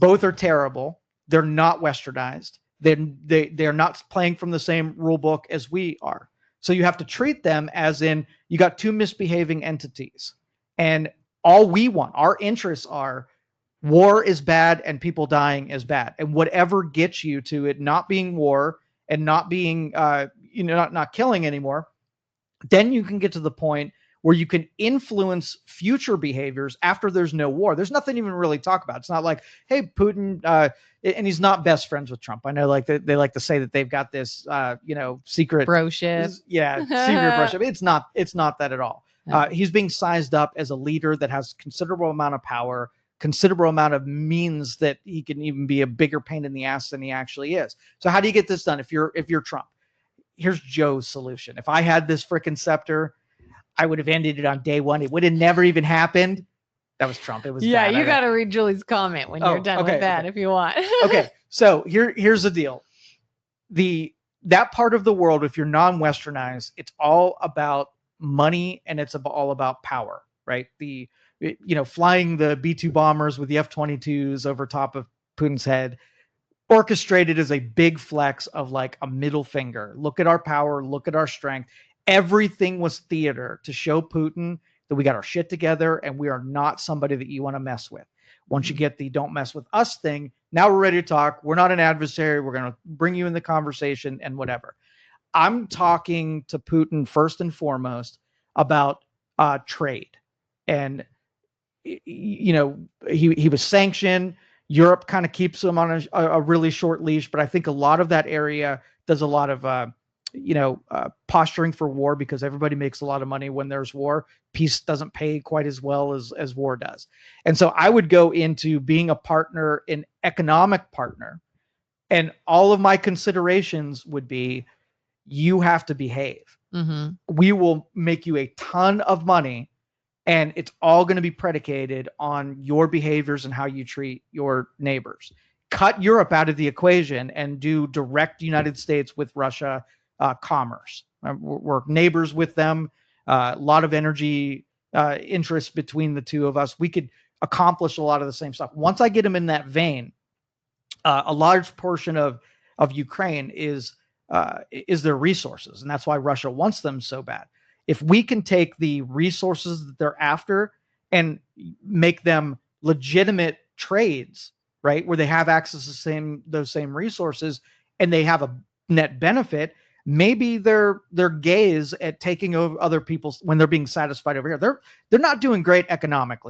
Both are terrible. They're not westernized. They're not playing from the same rule book as we are. So you have to treat them as in you got two misbehaving entities. And all we want, our interests are war is bad and people dying is bad. And whatever gets you to it not being war and not being not killing anymore, then you can get to the point where you can influence future behaviors after there's no war. There's nothing even really talk about. It's not like, hey, Putin, and he's not best friends with Trump. I know, like they like to say that they've got this, secret Broship. yeah, secret broship. It's not that at all. He's being sized up as a leader that has considerable amount of power, considerable amount of means that he can even be a bigger pain in the ass than he actually is. So how do you get this done if you're Trump? Here's Joe's solution. If I had this freaking scepter, I would have ended it on day one. It would have never even happened. That was Trump. It was bad. You got to read Julie's comment when you're done with that if you want. Okay. So here's the deal. That part of the world, if you're non-westernized, it's all about money and it's all about power, right? Flying the B-2 bombers with the F-22s over top of Putin's head, orchestrated as a big flex of like a middle finger. Look at our power, look at our strength. Everything was theater to show Putin that we got our shit together and we are not somebody that you want to mess with. Once you get the don't mess with us thing, now we're ready to talk. We're not an adversary. We're going to bring you in the conversation and whatever. I'm talking to Putin first and foremost about trade. And, he was sanctioned. Europe kind of keeps them on a really short leash, but I think a lot of that area does a lot of, posturing for war because everybody makes a lot of money when there's war. Peace doesn't pay quite as well as war does. And so I would go into being a partner, an economic partner, and all of my considerations would be, you have to behave. Mm-hmm. We will make you a ton of money. And it's all going to be predicated on your behaviors and how you treat your neighbors. Cut Europe out of the equation and do direct United States with Russia commerce. We're neighbors with them. A lot of energy interest between the two of us. We could accomplish a lot of the same stuff. Once I get them in that vein, a large portion of Ukraine is their resources. And that's why Russia wants them so bad. If we can take the resources that they're after and make them legitimate trades, right, where they have access to those same resources and they have a net benefit, maybe their gaze at taking over other people's when they're being satisfied over here, they're not doing great economically.